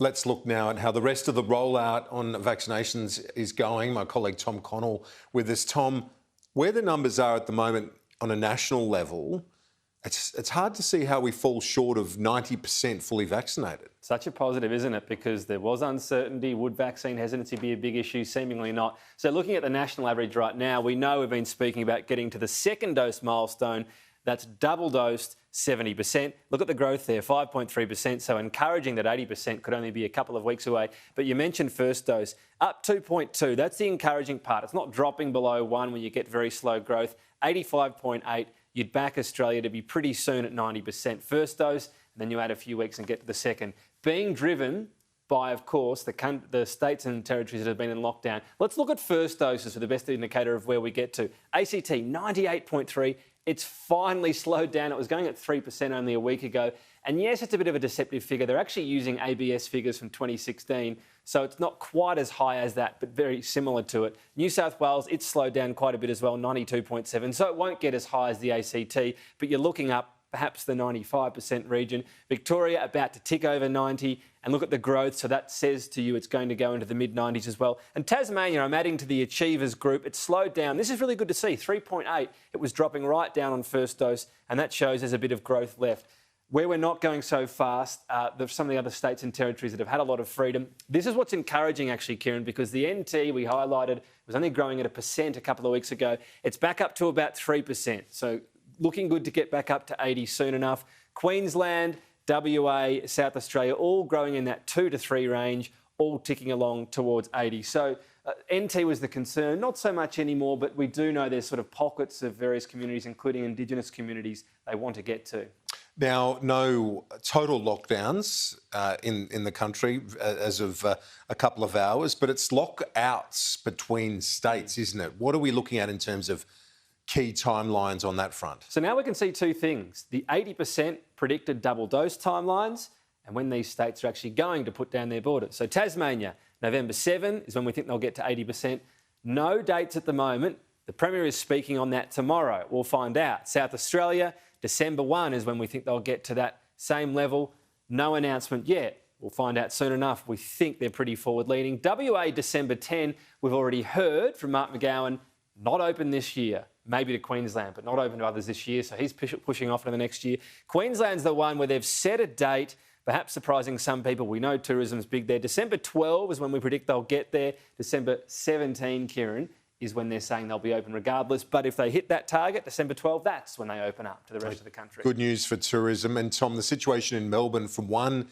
Let's look now at how the rest of the rollout on vaccinations is going. My colleague Tom Connell with us. Tom, where the numbers are at the moment on a national level, it's hard to see how we fall short of 90% fully vaccinated. Such a positive, isn't it? Because there was uncertainty. Would vaccine hesitancy be a big issue? Seemingly not. So looking at the national average right now, we know we've been speaking about getting to the second dose milestone. That's double dosed 70%. Look at the growth there, 5.3%. So encouraging that 80% could only be a couple of weeks away. But you mentioned first dose, up 2.2. That's the encouraging part. It's not dropping below 1 when you get very slow growth. 85.8. You'd back Australia to be pretty soon at 90%. First dose, and then you add a few weeks and get to the second. Being driven by, of course, the states and territories that have been in lockdown. Let's look at first doses for the best indicator of where we get to. ACT, 98.3. It's finally slowed down. It was going at 3% only a week ago. And yes, it's a bit of a deceptive figure. They're actually using ABS figures from 2016, so it's not quite as high as that, but very similar to it. New South Wales, it's slowed down quite a bit as well, 92.7, so it won't get as high as the ACT, but you're looking up perhaps the 95% region. Victoria about to tick over 90, and look at the growth, so that says to you it's going to go into the mid-90s as well. And Tasmania, I'm adding to the Achievers group, it's slowed down. This is really good to see, 3.8. It was dropping right down on first dose, and that shows there's a bit of growth left. Where we're not going so fast, there's some of the other states and territories that have had a lot of freedom. This is what's encouraging, actually, Kieran, because the NT we highlighted was only growing at 1% a couple of weeks ago. It's back up to about 3%. So looking good to get back up to 80 soon enough. Queensland, WA, South Australia, all growing in that 2 to 3 range, all ticking along towards 80. So NT was the concern, not so much anymore, but we do know there's sort of pockets of various communities, including Indigenous communities, they want to get to. Now, no total lockdowns in the country as of a couple of hours, but it's lockouts between states, isn't it? What are we looking at in terms of key timelines on that front? So now we can see two things. The 80% predicted double dose timelines and when these states are actually going to put down their borders. So Tasmania, November 7 is when we think they'll get to 80%. No dates at the moment. The Premier is speaking on that tomorrow. We'll find out. South Australia, December 1 is when we think they'll get to that same level. No announcement yet. We'll find out soon enough. We think they're pretty forward-leaning. WA, December 10, we've already heard from Mark McGowan, not open this year. Maybe to Queensland, but not open to others this year, so he's pushing off into the next year. Queensland's the one where they've set a date, perhaps surprising some people. We know tourism's big there. December 12 is when we predict they'll get there. December 17, Kieran, is when they're saying they'll be open regardless. But if they hit that target, December 12, that's when they open up to the rest of the country. Good news for tourism. And Tom, the situation in Melbourne, from one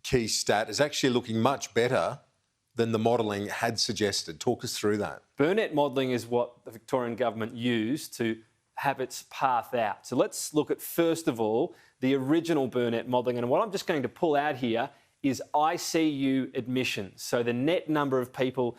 key stat, is actually looking much better than the modelling had suggested. Talk us through that. Burnett modelling is what the Victorian government used to have its path out. So let's look at, first of all, the original Burnett modelling. And what I'm just going to pull out here is ICU admissions. So the net number of people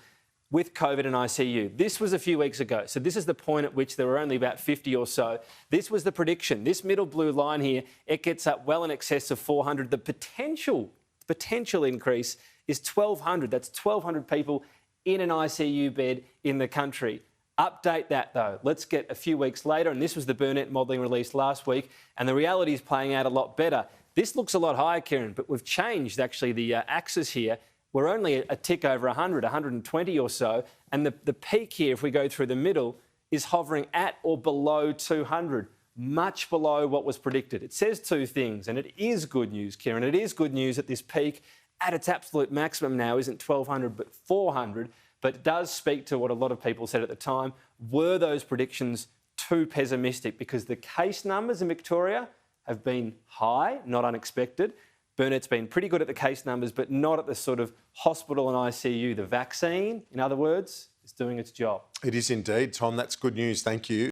with COVID and ICU. This was a few weeks ago. So this is the point at which there were only about 50 or so. This was the prediction. This middle blue line here, it gets up well in excess of 400. The potential increase is 1,200. That's 1,200 people in an ICU bed in the country. Update that, though. Let's get a few weeks later, and this was the Burnett modelling released last week, and the reality is playing out a lot better. This looks a lot higher, Kieran, but we've changed, actually, the axis here. We're only a tick over 100, 120 or so, and the peak here, if we go through the middle, is hovering at or below 200, much below what was predicted. It says two things, and it is good news, Kieran. It is good news that this peak at its absolute maximum now isn't 1,200 but 400, but it does speak to what a lot of people said at the time. Were those predictions too pessimistic? Because the case numbers in Victoria have been high, not unexpected. Burnett's been pretty good at the case numbers, but not at the sort of hospital and ICU. The vaccine, in other words, is doing its job. It is indeed, Tom. That's good news. Thank you.